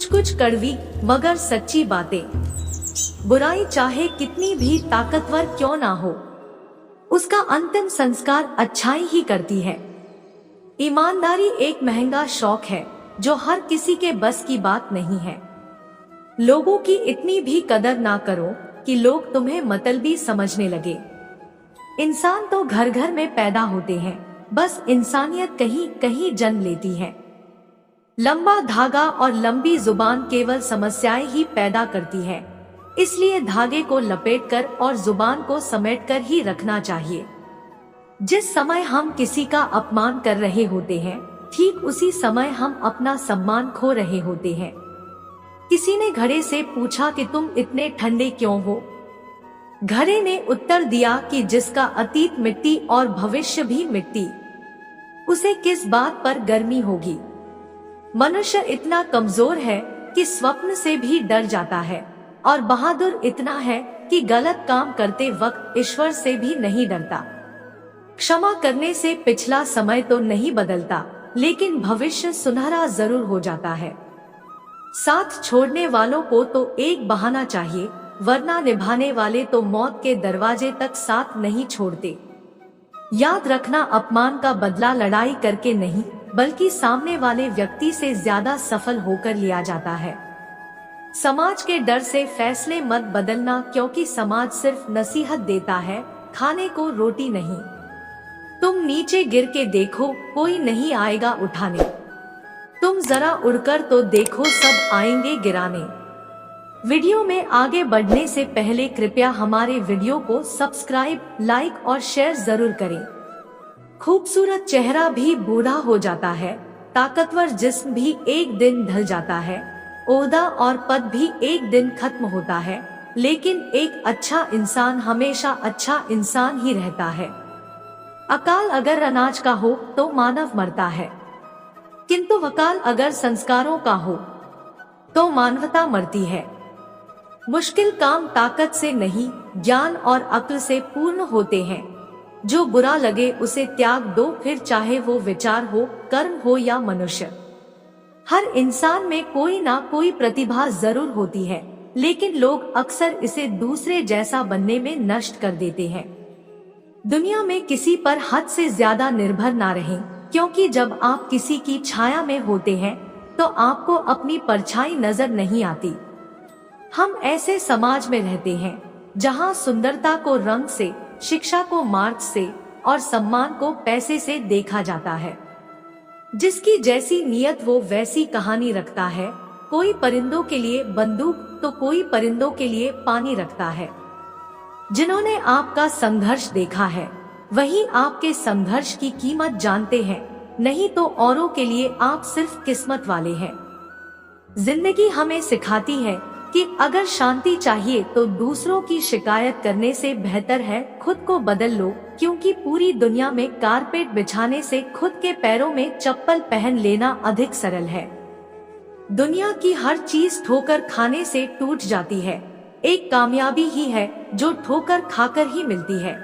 कुछ कुछ कड़वी मगर सच्ची बातें। बुराई चाहे कितनी भी ताकतवर क्यों ना हो, उसका अंतिम संस्कार अच्छाई ही करती है। ईमानदारी एक महंगा शौक है जो हर किसी के बस की बात नहीं है। लोगों की इतनी भी कदर ना करो कि लोग तुम्हें मतलबी समझने लगे। इंसान तो घर घर में पैदा होते हैं, बस इंसानियत कहीं कहीं जन्म लेती है। लंबा धागा और लंबी जुबान केवल समस्याएं ही पैदा करती है, इसलिए धागे को लपेटकर और जुबान को समेटकर ही रखना चाहिए। जिस समय हम किसी का अपमान कर रहे होते हैं, ठीक उसी समय हम अपना सम्मान खो रहे होते हैं। किसी ने घड़े से पूछा कि तुम इतने ठंडे क्यों हो? घड़े ने उत्तर दिया कि जिसका अतीत मिट्टी और भविष्य भी मिट्टी, उसे किस बात पर गर्मी होगी। मनुष्य इतना कमजोर है कि स्वप्न से भी डर जाता है, और बहादुर इतना है कि गलत काम करते वक्त ईश्वर से भी नहीं डरता। क्षमा करने से पिछला समय तो नहीं बदलता, लेकिन भविष्य सुनहरा जरूर हो जाता है। साथ छोड़ने वालों को तो एक बहाना चाहिए, वरना निभाने वाले तो मौत के दरवाजे तक साथ नहीं छोड़ते। याद रखना, अपमान का बदला लड़ाई करके नहीं, बल्कि सामने वाले व्यक्ति से ज्यादा सफल होकर लिया जाता है। समाज के डर से फैसले मत बदलना, क्योंकि समाज सिर्फ नसीहत देता है, खाने को रोटी नहीं। तुम नीचे गिर के देखो, कोई नहीं आएगा उठाने। तुम जरा उड़कर तो देखो, सब आएंगे गिराने। वीडियो में आगे बढ़ने से पहले कृपया हमारे वीडियो को सब्सक्राइब, लाइक और शेयर जरूर करें। खूबसूरत चेहरा भी बूढ़ा हो जाता है, ताकतवर जिस्म भी एक दिन ढल जाता है, ओहदा और पद भी एक दिन खत्म होता है, लेकिन एक अच्छा इंसान हमेशा अच्छा इंसान ही रहता है। अकाल अगर अनाज का हो तो मानव मरता है, किंतु वकाल अगर संस्कारों का हो तो मानवता मरती है। मुश्किल काम ताकत से नहीं, ज्ञान और अक्ल से पूर्ण होते हैं। जो बुरा लगे उसे त्याग दो, फिर चाहे वो विचार हो, कर्म हो या मनुष्य। हर इंसान में कोई ना कोई प्रतिभा जरूर होती है, लेकिन लोग अक्सर इसे दूसरे जैसा बनने में नष्ट कर देते हैं। दुनिया में किसी पर हद से ज्यादा निर्भर ना रहें, क्योंकि जब आप किसी की छाया में होते हैं तो आपको अपनी परछाई नजर नहीं आती। हम ऐसे समाज में रहते हैं जहां सुंदरता को रंग से, शिक्षा को मार्ग से और सम्मान को पैसे से देखा जाता है। जिसकी जैसी नियत वो वैसी कहानी रखता है। कोई परिंदों के लिए बंदूक तो कोई परिंदों के लिए पानी रखता है। जिन्होंने आपका संघर्ष देखा है, वही आपके संघर्ष की कीमत जानते हैं, नहीं तो औरों के लिए आप सिर्फ किस्मत वाले हैं। जिंदगी हमें सिखाती है कि अगर शांति चाहिए तो दूसरों की शिकायत करने से बेहतर है खुद को बदल लो, क्योंकि पूरी दुनिया में कारपेट बिछाने से खुद के पैरों में चप्पल पहन लेना अधिक सरल है। दुनिया की हर चीज ठोकर खाने से टूट जाती है, एक कामयाबी ही है जो ठोकर खाकर ही मिलती है।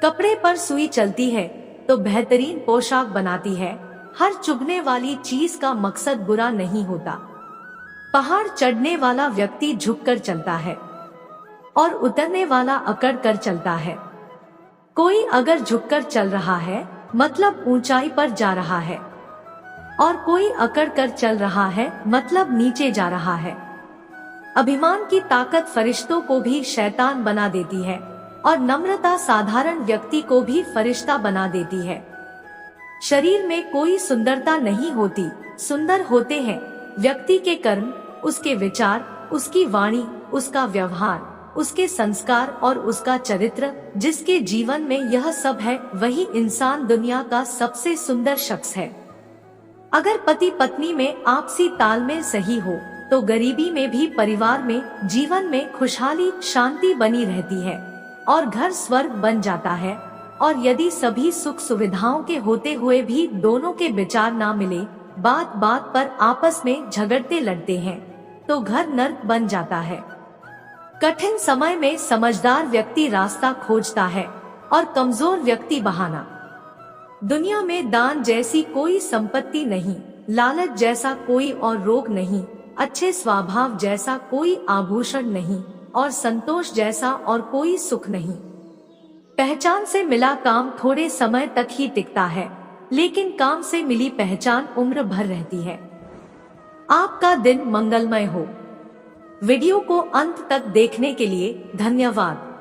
कपड़े पर सुई चलती है तो बेहतरीन पोशाक बनाती है। हर चुभने वाली चीज का मकसद बुरा नहीं होता। पहाड़ चढ़ने वाला व्यक्ति झुककर चलता है और उतरने वाला अकड़ कर चलता है। कोई अगर झुककर चल रहा है मतलब ऊंचाई पर जा रहा है, और कोई अकड़ कर चल रहा है मतलब नीचे जा रहा है। अभिमान की ताकत फरिश्तों को भी शैतान बना देती है, और नम्रता साधारण व्यक्ति को भी फरिश्ता बना देती है। शरीर में कोई सुंदरता नहीं होती, सुंदर होते हैं व्यक्ति के कर्म, उसके विचार, उसकी वाणी, उसका व्यवहार, उसके संस्कार और उसका चरित्र। जिसके जीवन में यह सब है वही इंसान दुनिया का सबसे सुंदर शख्स है। अगर पति पत्नी में आपसी तालमेल सही हो तो गरीबी में भी परिवार में, जीवन में खुशहाली शांति बनी रहती है और घर स्वर्ग बन जाता है। और यदि सभी सुख सुविधाओं के होते हुए भी दोनों के विचार ना मिले, बात बात पर आपस में झगड़ते लड़ते हैं, तो घर नर्क बन जाता है। कठिन समय में समझदार व्यक्ति रास्ता खोजता है और कमजोर व्यक्ति बहाना। दुनिया में दान जैसी कोई संपत्ति नहीं, लालच जैसा कोई और रोग नहीं, अच्छे स्वभाव जैसा कोई आभूषण नहीं, और संतोष जैसा और कोई सुख नहीं। पहचान से मिला काम थोड़े समय तक ही टिकता है, लेकिन काम से मिली पहचान उम्र भर रहती है। आपका दिन मंगलमय हो। वीडियो को अंत तक देखने के लिए धन्यवाद।